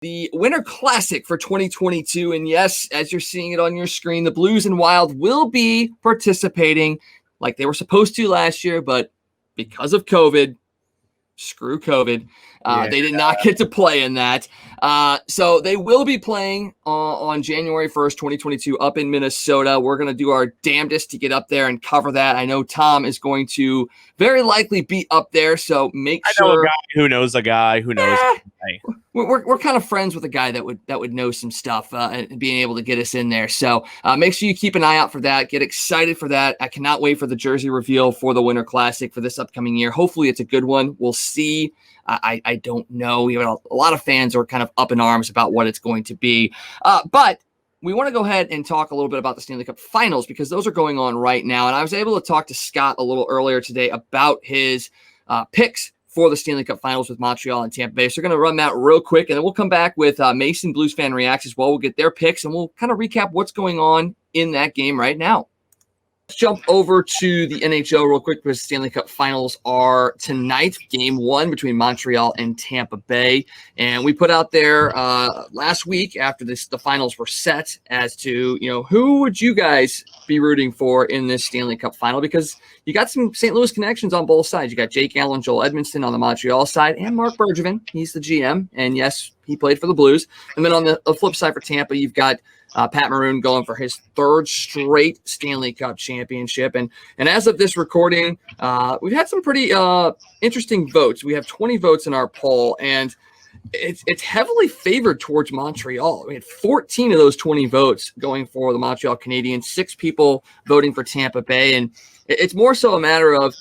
the Winter Classic for 2022. And yes, as you're seeing it on your screen, the Blues and Wild will be participating like they were supposed to last year, but because of COVID, screw COVID, they did not get to play in that. So they will be playing on January 1st, 2022 up in Minnesota. We're going to do our damnedest to get up there and cover that. I know Tom is going to very likely be up there, so make sure. I know a guy who knows a guy who knows a guy. We're kind of friends with a guy that would know some stuff and being able to get us in there. So make sure you keep an eye out for that. Get excited for that. I cannot wait for the jersey reveal for the Winter Classic for this upcoming year. Hopefully it's a good one. We'll see. I don't know. We have a lot of fans are kind of up in arms about what it's going to be. But we want to go ahead and talk a little bit about the Stanley Cup Finals because those are going on right now. And I was able to talk to Scott a little earlier today about his picks for the Stanley Cup Finals with Montreal and Tampa Bay. So we're going to run that real quick, and then we'll come back with Mason Blues Fan Reacts as well. We'll get their picks, and we'll kind of recap what's going on in that game right now. Let's jump over to the NHL real quick because Stanley Cup Finals are tonight, game one between Montreal and Tampa Bay. And we put out there last week after the finals were set as to, who would you guys be rooting for in this Stanley Cup Final? Because you got some St. Louis connections on both sides. You got Jake Allen, Joel Edmondson on the Montreal side, and Mark Bergevin. He's the GM. And yes, he played for the Blues. And then on the flip side for Tampa, you've got Pat Maroon going for his third straight Stanley Cup championship. And as of this recording, we've had some pretty interesting votes. We have 20 votes in our poll, and it's heavily favored towards Montreal. We had 14 of those 20 votes going for the Montreal Canadiens, 6 people voting for Tampa Bay. And it's more so a matter of,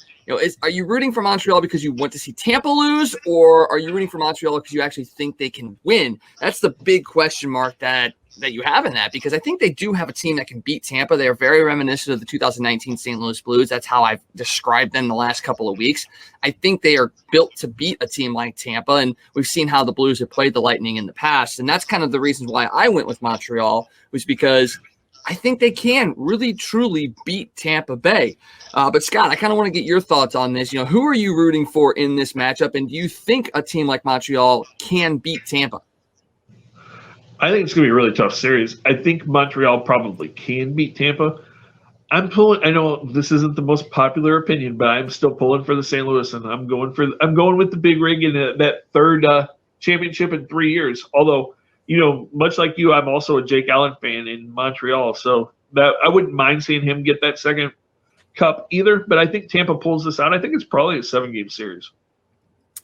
are you rooting for Montreal because you want to see Tampa lose, or are you rooting for Montreal because you actually think they can win? That's the big question mark that you have in that, because I think they do have a team that can beat Tampa. They are very reminiscent of the 2019 St. Louis Blues. That's how I've described them the last couple of weeks. I think they are built to beat a team like Tampa, and we've seen how the Blues have played the Lightning in the past. And that's kind of the reasons why I went with Montreal, was because I think they can really, truly beat Tampa Bay. But Scott, I kind of want to get your thoughts on this. Who are you rooting for in this matchup? And do you think a team like Montreal can beat Tampa? I think it's going to be a really tough series. I think Montreal probably can beat Tampa. I'm pulling. I know this isn't the most popular opinion, but I'm still pulling for the St. Louis, and I'm going with the big rig in that third championship in 3 years. Although, much like you, I'm also a Jake Allen fan in Montreal, so that I wouldn't mind seeing him get that second cup either. But I think Tampa pulls this out. I think it's probably a 7-game series.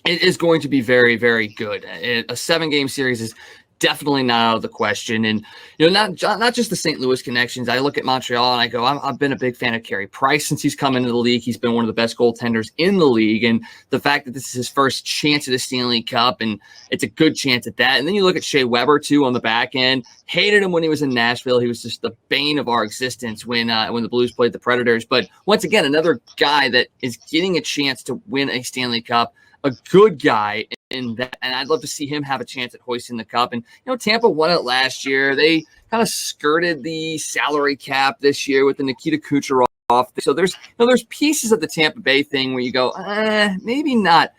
It is going to be very, very good. A 7-game series is definitely not out of the question. And, not just the St. Louis connections. I look at Montreal and I go, I've been a big fan of Carey Price since he's come into the league. He's been one of the best goaltenders in the league. And the fact that this is his first chance at a Stanley Cup, and it's a good chance at that. And then you look at Shea Weber too on the back end. Hated him when he was in Nashville. He was just the bane of our existence when the Blues played the Predators. But once again, another guy that is getting a chance to win a Stanley Cup, a good guy in that, and I'd love to see him have a chance at hoisting the cup. And Tampa won it last year. They kind of skirted the salary cap this year with the Nikita Kucherov. So there's pieces of the Tampa Bay thing where you go, maybe not.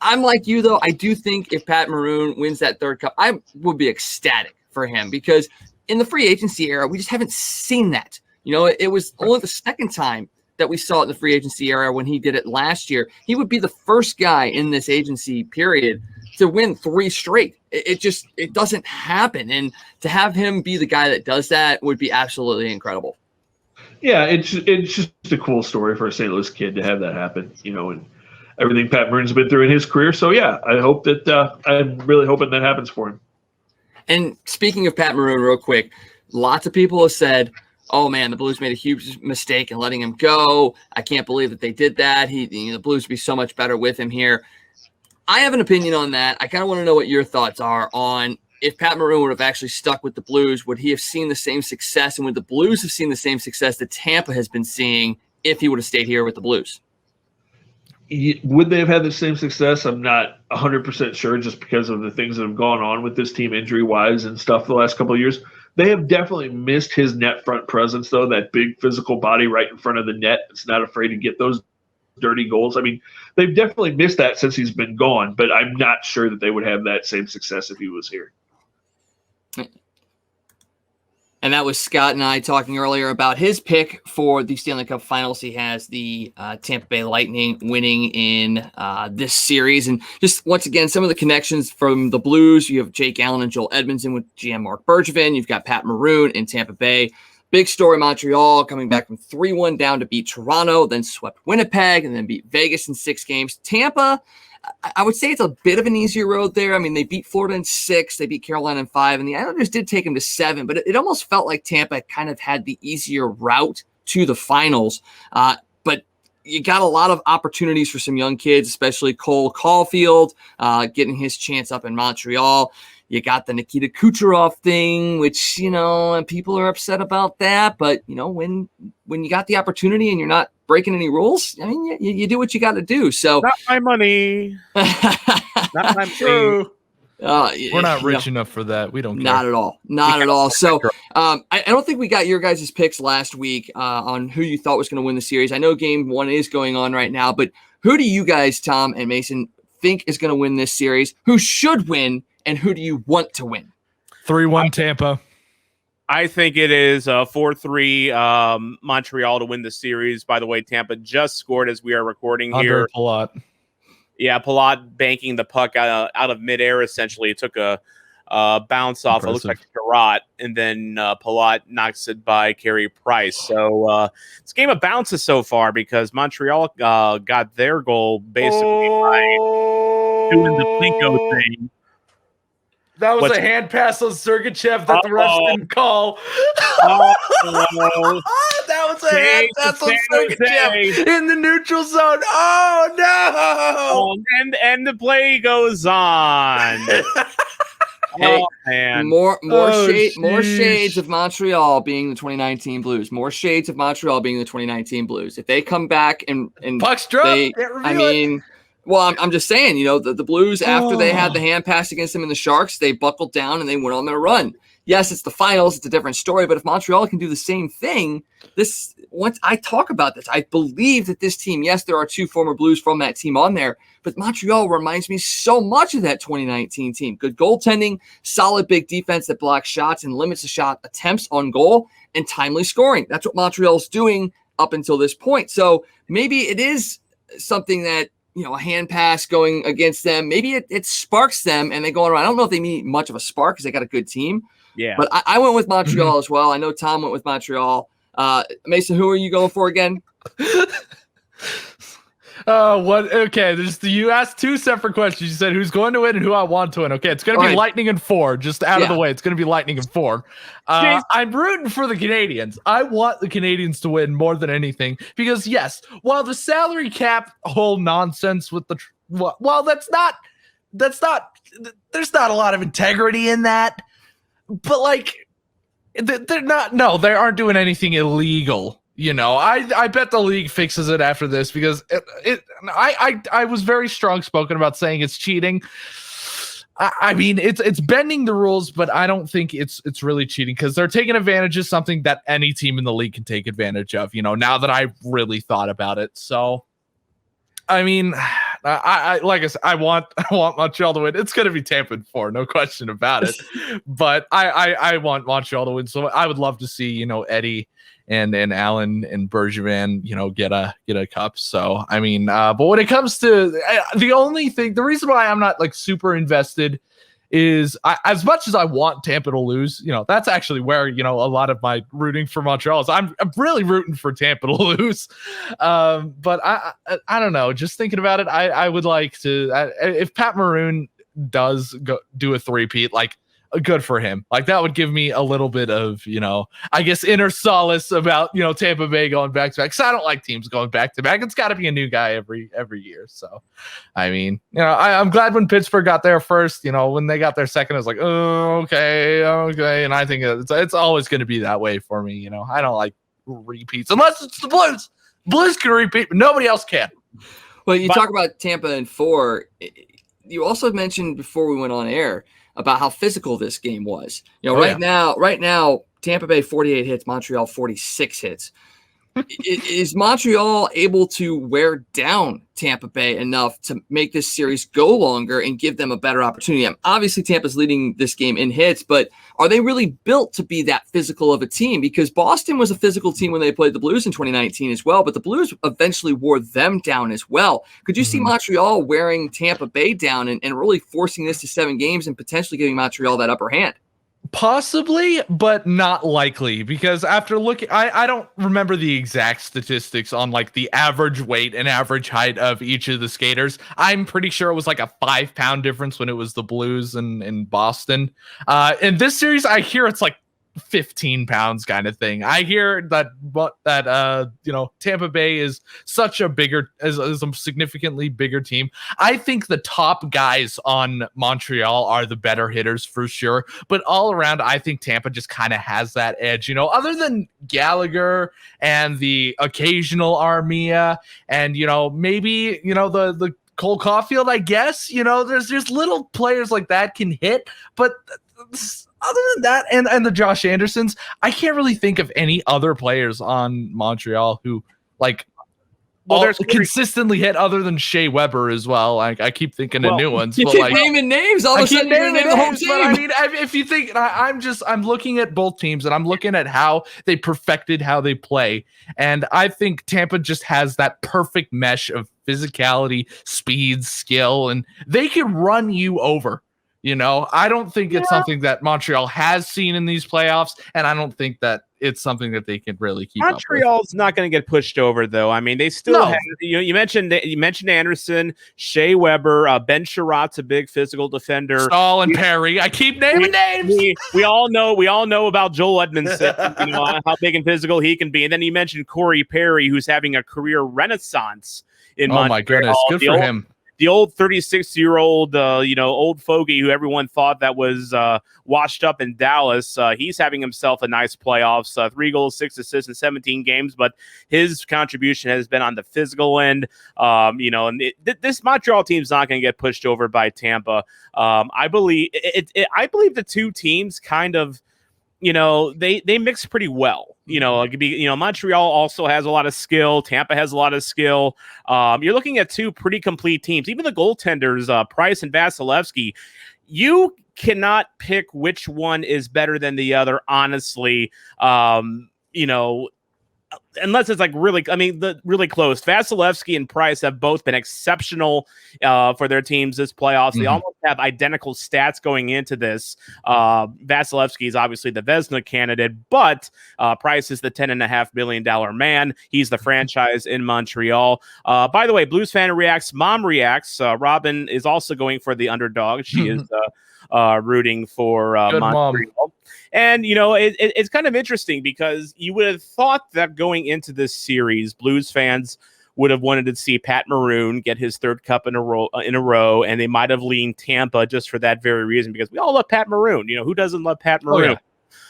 I'm like you though. I do think if Pat Maroon wins that third cup, I would be ecstatic for him, because in the free agency era, we just haven't seen that. It was only the second time that we saw it in the free agency era when he did it last year. He would be the first guy in this agency period to win 3 straight. It doesn't happen. And to have him be the guy that does that would be absolutely incredible. Yeah, it's just a cool story for a St. Louis kid to have that happen, and everything Pat Maroon's been through in his career. So, yeah, I hope that I'm really hoping that happens for him. And speaking of Pat Maroon real quick, lots of people have said, oh man, the Blues made a huge mistake in letting him go. I can't believe that they did that. The Blues would be so much better with him here. I have an opinion on that. I kind of want to know what your thoughts are on if Pat Maroon would have actually stuck with the Blues. Would he have seen the same success, and would the Blues have seen the same success that Tampa has been seeing if he would have stayed here with the Blues? Would they have had the same success? I'm not 100% sure, just because of the things that have gone on with this team injury-wise and stuff the last couple of years. They have definitely missed his net front presence, though, that big physical body right in front of the net. It's not afraid to get those dirty goals. I mean, they've definitely missed that since he's been gone, but I'm not sure that they would have that same success if he was here. And that was Scott and I talking earlier about his pick for the Stanley Cup Finals. He has the Tampa Bay Lightning winning in this series. And just once again, some of the connections from the Blues. You have Jake Allen and Joel Edmondson with GM Mark Bergevin. You've got Pat Maroon in Tampa Bay. Big story, Montreal coming back from 3-1 down to beat Toronto, then swept Winnipeg, and then beat Vegas in 6 games. Tampa, I would say it's a bit of an easier road there. I mean, they beat Florida in 6, they beat Carolina in 5, and the Islanders did take them to 7, but it almost felt like Tampa kind of had the easier route to the finals. But you got a lot of opportunities for some young kids, especially Cole Caulfield getting his chance up in Montreal. You got the Nikita Kucherov thing, which, and people are upset about that. But, when you got the opportunity and you're not breaking any rules, I mean, you do what you got to do. So not my money. Not my money. We're not rich enough for that. We don't care. Not at all. Not at all. So I don't think we got your guys' picks last week on who you thought was going to win the series. I know game 1 is going on right now, but who do you guys, Tom and Mason, think is going to win this series? Who should win? And who do you want to win? 3-1 Tampa. I think it is 4-3 Montreal to win the series. By the way, Tampa just scored as we are recording here. Palat. Yeah, Palat banking the puck out of midair, essentially. It took a bounce off. Impressive. It looks like Sherratt, and then Palat knocks it by Carey Price. So it's a game of bounces so far because Montreal got their goal basically by doing the Plinko thing. That was a hand pass on Sergachev that the refs didn't call. That was a hand pass on Sergachev in the neutral zone. Oh, no. And the play goes on. Hey, man. More shades of Montreal being the 2019 Blues. More shades of Montreal being the 2019 Blues. If they come back and puck's dropped, well, I'm just saying, the Blues, after they had the hand pass against them in the Sharks, they buckled down and they went on their run. Yes, it's the finals. It's a different story. But if Montreal can do the same thing, once I talk about this, I believe that this team, yes, there are 2 former Blues from that team on there, but Montreal reminds me so much of that 2019 team. Good goaltending, solid big defense that blocks shots and limits the shot attempts on goal, and timely scoring. That's what Montreal's doing up until this point. So maybe it is something that, a hand pass going against them, maybe it sparks them and they go on around. I don't know if they need much of a spark because they got a good team. Yeah. But I went with Montreal as well. I know Tom went with Montreal. Mason, who are you going for again? What? Okay, you asked 2 separate questions. You said who's going to win and who I want to win. Okay, it's going to be Lightning in 4. Just out of the way, it's going to be Lightning in 4. I'm rooting for the Canadians. I want the Canadians to win more than anything because yes, while the salary cap whole nonsense with there's not a lot of integrity in that, but they aren't doing anything illegal. I bet the league fixes it after this because I was very strong spoken about saying it's cheating. I mean, it's bending the rules, but I don't think it's really cheating because they're taking advantage of something that any team in the league can take advantage of. Now that I've really thought about it, so I mean, I like I said, I want Montreal to win. It's going to be Tampa in 4, no question about it. But I want Montreal to win, so I would love to see Eddie and Allen and Bergevin, get a cup. So I mean, but when it comes to the reason why I'm not super invested is as much as I want Tampa to lose, that's actually where a lot of my rooting for Montreal is. I'm really rooting for Tampa to lose. But I don't know. Just thinking about it, I would like to if Pat Maroon does do a 3-peat, good for him. That would give me a little bit of, I guess inner solace about, Tampa Bay going back to back. Cause I don't like teams going back to back. It's got to be a new guy every year. So, I mean, I'm glad when Pittsburgh got there first, when they got there second, I was like, oh, okay. And I think it's always going to be that way for me. I don't like repeats unless it's the Blues. Blues can repeat, but nobody else can. Well, talk about Tampa in 4. You also mentioned before we went on air about how physical this game was. Right now, Tampa Bay 48 hits, Montreal 46 hits. Is Montreal able to wear down Tampa Bay enough to make this series go longer and give them a better opportunity? Obviously, Tampa's leading this game in hits, but are they really built to be that physical of a team? Because Boston was a physical team when they played the Blues in 2019 as well, but the Blues eventually wore them down as well. Could you see Montreal wearing Tampa Bay down and really forcing this to 7 games and potentially giving Montreal that upper hand? Possibly, but not likely, because after looking, I don't remember the exact statistics on like the average weight and average height of each of the skaters. I'm pretty sure it was like a 5-pound difference when it was the Blues and Boston. In this series, I hear it's like 15 pounds kind of thing. I hear that Tampa Bay is such a is a significantly bigger team. I think the top guys on Montreal are the better hitters for sure, but all around I think Tampa just kind of has that edge, other than Gallagher and the occasional Armia and maybe the Cole Caulfield, I guess. There's little players like that can hit, but other than that, and the Josh Andersons, I can't really think of any other players on Montreal who there's consistently hit other than Shea Weber as well. Like I keep thinking of new ones. You but keep naming names. All of a sudden, you're naming the whole team. But I mean, if you think, I'm looking at both teams and I'm looking at how they perfected how they play, and I think Tampa just has that perfect mesh of physicality, speed, skill, and they can run you over. I don't think it's something that Montreal has seen in these playoffs, and I don't think that it's something that they can really keep up with. Montreal's not going to get pushed over, though. I mean, they still have. You mentioned Anderson, Shea Weber, Ben Sherratt's a big physical defender. Stahl and Perry. I keep naming names. We all know about Joel Edmondson. How big and physical he can be, and then you mentioned Corey Perry, who's having a career renaissance in Montreal. Oh my goodness, good for him. The old 36-year-old, old fogey who everyone thought that was washed up in Dallas. He's having himself a nice playoffs, 3 goals, 6 assists in 17 games, but his contribution has been on the physical end. This Montreal team's not going to get pushed over by Tampa. I believe the two teams kind of, they mix pretty well. Montreal also has a lot of skill. Tampa has a lot of skill. You're looking at two pretty complete teams. Even the goaltenders, Price and Vasilevsky, you cannot pick which one is better than the other, honestly. Unless it's really close. Vasilevsky and Price have both been exceptional for their teams this playoffs. They almost have identical stats going into this. Vasilevsky is obviously the Vezina candidate, but Price is the $10.5 million man. He's the franchise in Montreal. By the way, Blues fan reacts. Mom reacts. Robin is also going for the underdog. She is rooting for Montreal. Mom. And, it's kind of interesting because you would have thought that going into this series, Blues fans would have wanted to see Pat Maroon get his 3rd cup in a row, and they might have leaned Tampa just for that very reason, because we all love Pat Maroon. Who doesn't love Pat Maroon?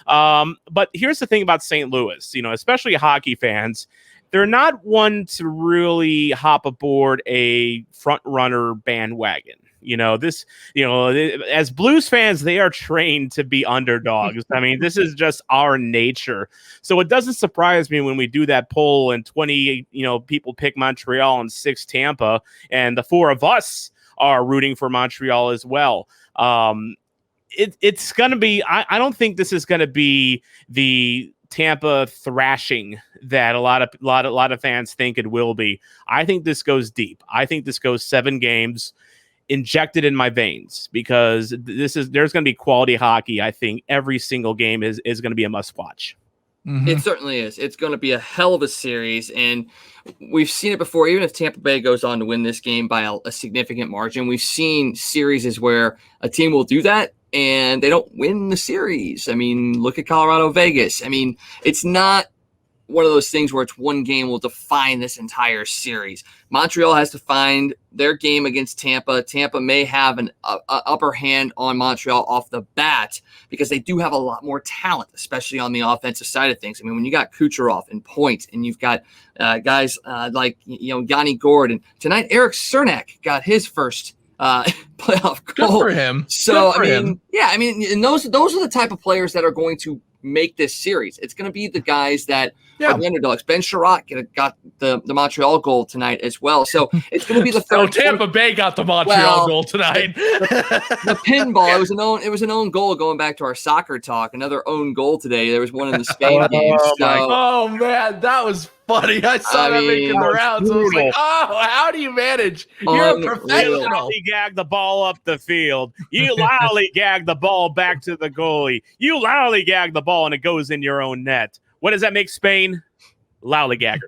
Oh, yeah. But here's the thing about St. Louis, especially hockey fans, they're not one to really hop aboard a front runner bandwagon. As Blues fans, they are trained to be underdogs. I mean, this is just our nature. So it doesn't surprise me when we do that poll and 20, people pick Montreal and 6 Tampa, and the 4 of us are rooting for Montreal as well. It's going to be, I don't think this is going to be the Tampa thrashing that a lot of fans think it will be. I think this goes deep. I think this goes 7 games. Injected in my veins, because there's going to be quality hockey. I think every single game is going to be a must watch. It certainly is. It's going to be a hell of a series, and we've seen it before. Even if Tampa Bay goes on to win this game by a significant margin, we've seen series where a team will do that and they don't win the series. I mean, look at Colorado Vegas. I mean, it's not one of those things where it's one game will define this entire series. Montreal has to find their game against Tampa. Tampa may have an upper hand on Montreal off the bat because they do have a lot more talent, especially on the offensive side of things. I mean, when you got Kucherov in points and you've got guys like Yanni Gordon. Tonight, Eric Cernak got his first playoff goal. Good for him. So, and those are the type of players that are going to make this series. It's going to be the guys that are the underdogs. Ben Sherratt got the Montreal goal tonight as well. So it's going to be the third. Tampa Bay got the Montreal goal tonight. The pinball. It was an own goal. Going back to our soccer talk, another own goal today. There was one in the Spain game. Oh man, that was funny. I saw that making the rounds. I was like, oh, how do you manage? You're a professional. You lollygag the ball up the field. You lollygag the ball back to the goalie. You lollygag the ball and it goes in your own net. What does that make Spain? Lollygaggers.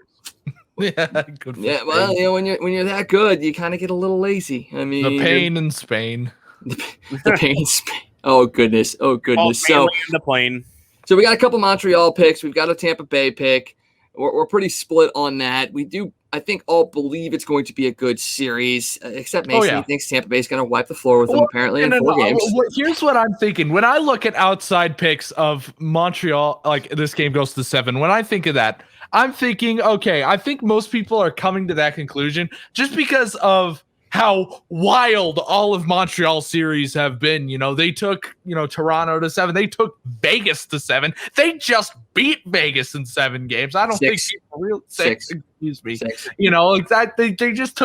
Good. Yeah, well, you know, when you're that good, you kind of get a little lazy. I mean, the pain in Spain. The pain in Spain. Oh goodness. So the plane. So we got a couple Montreal picks. We've got a Tampa Bay pick. We're pretty split on that. We do, I think, all believe it's going to be a good series, except Mason. He thinks Tampa Bay is going to wipe the floor with them, apparently, in 4 games. Here's what I'm thinking. When I look at outside picks of Montreal, like this game goes to 7, when I think of that, I'm thinking, okay, I think most people are coming to that conclusion just because of how wild all of Montreal series have been. You know, they took, Toronto to 7. They took Vegas to 7. They just beat Vegas in 7 games. I don't think people really 6. Excuse me. 6. Like that. They just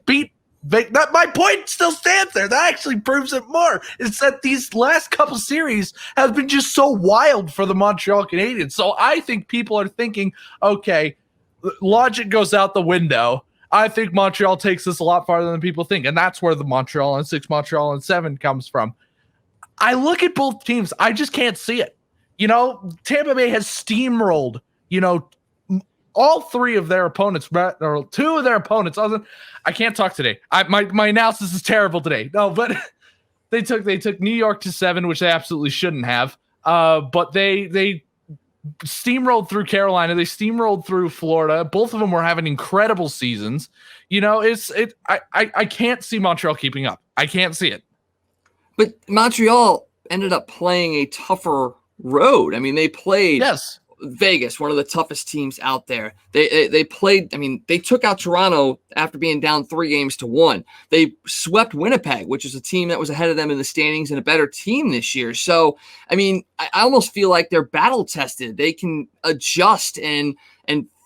beat Vegas. My point still stands there. That actually proves it more. It's that these last couple series have been just so wild for the Montreal Canadiens. So I think people are thinking, okay, logic goes out the window. I think Montreal takes this a lot farther than people think, and that's where the Montreal and 6, Montreal and 7 comes from. I look at both teams. I just can't see it. Tampa Bay has steamrolled, all 3 of their opponents, or 2 of their opponents. I can't talk today. My analysis is terrible today. No, but they took New York to 7, which they absolutely shouldn't have. But they steamrolled through Carolina. They steamrolled through Florida. Both of them were having incredible seasons. I can't see Montreal keeping up. I can't see it. But Montreal ended up playing a tougher road. I mean, they played Vegas, one of the toughest teams out there. They played, they took out Toronto after being down 3-1. They swept Winnipeg, which is a team that was ahead of them in the standings and a better team this year. So, I almost feel like they're battle tested. They can adjust and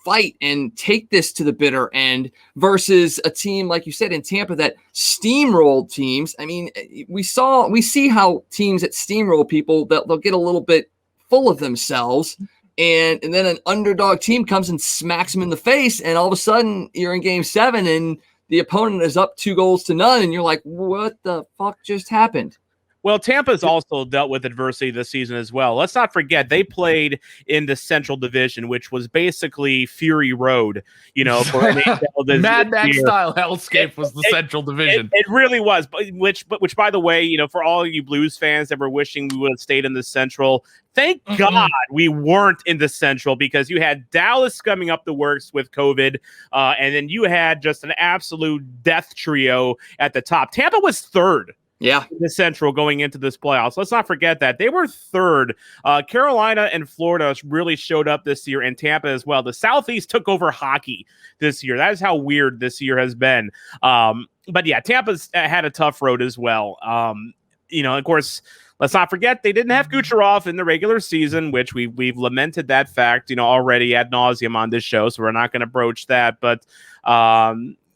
fight and take this to the bitter end versus a team, like you said, in Tampa that steamrolled teams. We see how teams that steamroll people, they'll get a little bit full of themselves. And then an underdog team comes and smacks them in the face, and all of a sudden you're in game 7 and the opponent is up 2-0, and you're like, what the fuck just happened? Well, Tampa's also dealt with adversity this season as well. Let's not forget they played in the Central Division, which was basically Fury Road, for Mad Max style hellscape was the Central Division. It really was, which by the way, for all you Blues fans that were wishing we would have stayed in the Central, thank God we weren't in the Central, because you had Dallas coming up the works with COVID, and then you had just an absolute death trio at the top. Tampa was 3rd. Yeah, the Central going into this playoffs. Let's not forget that they were 3rd. Carolina and Florida really showed up this year, and Tampa as well. The Southeast took over hockey this year. That is how weird this year has been. But yeah, Tampa's had a tough road as well. Of course, let's not forget they didn't have Kucherov in the regular season, which we've lamented that fact, already ad nauseum on this show. So we're not going to broach that. But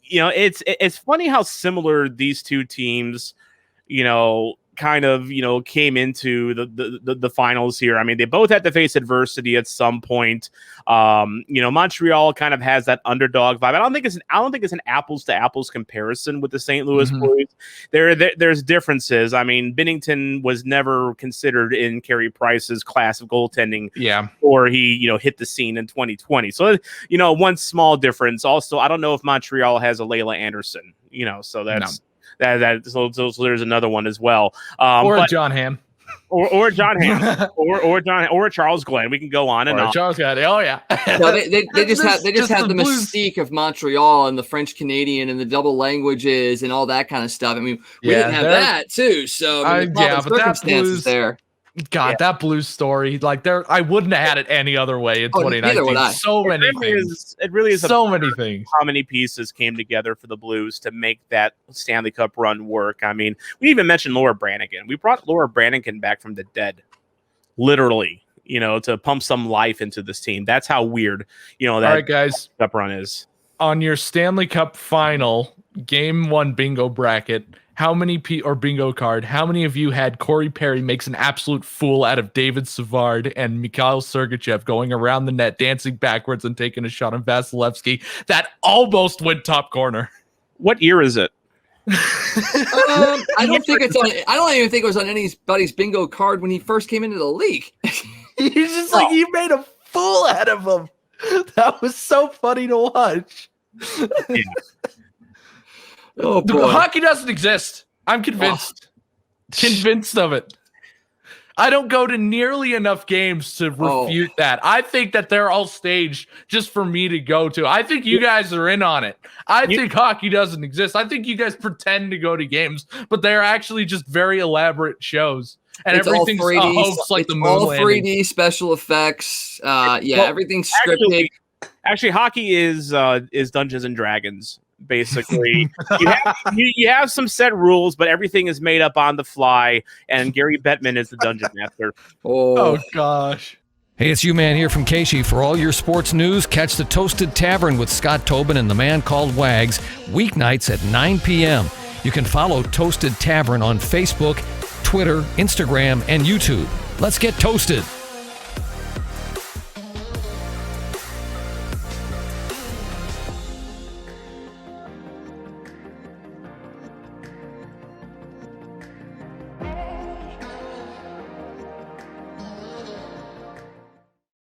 it's funny how similar these two teams came into the finals here. They both had to face adversity at some point. Montreal kind of has that underdog vibe. I don't think it's an apples to apples comparison with the St. Louis Blues. There's differences. Binnington was never considered in Carey Price's class of goaltending. Yeah. Or he, hit the scene in 2020. So, one small difference. Also, I don't know if Montreal has a Layla Anderson, so that's. No. So there's another one as well, or John Hamm, or John Hamm, or Charles Glenn. We can go on and on. Charles Glenn, oh yeah. No, they just had the mystique of Montreal and the French Canadian and the double languages and all that kind of stuff. We didn't have that too. So but that Blues there. God, that Blues story, I wouldn't have had it any other way in 2019. So many things. It really is so many things. How many pieces came together for the Blues to make that Stanley Cup run work? We even mentioned Laura Branigan. We brought Laura Branigan back from the dead, literally. to pump some life into this team. That's how weird, that All right, guys. Cup run is. On your Stanley Cup final game 1 bingo bracket, how many or bingo card, how many of you had Corey Perry makes an absolute fool out of David Savard and Mikhail Sergachev going around the net, dancing backwards and taking a shot on Vasilevsky that almost went top corner? What year is it? I don't even think it was on anybody's bingo card when he first came into the league. He's just like, you made a fool out of him. That was so funny to watch. Yeah. Oh, boy. Hockey doesn't exist. I'm convinced. Convinced of it. I don't go to nearly enough games to refute that. I think that they're all staged just for me to go to. I think you guys are in on it. I think hockey doesn't exist. I think you guys pretend to go to games, but they're actually just very elaborate shows. And it's everything's all 3D, hoax like the moon all landing. 3D special effects. Everything's scripted. Actually, hockey is Dungeons and Dragons. Basically, you have some set rules, but everything is made up on the fly. And Gary Bettman is the dungeon master. Oh gosh. Hey, it's U-Man here from Casey. For all your sports news, catch the Toasted Tavern with Scott Tobin and the Man Called Wags weeknights at 9 p.m. You can follow Toasted Tavern on Facebook, Twitter, Instagram, and YouTube. Let's get toasted.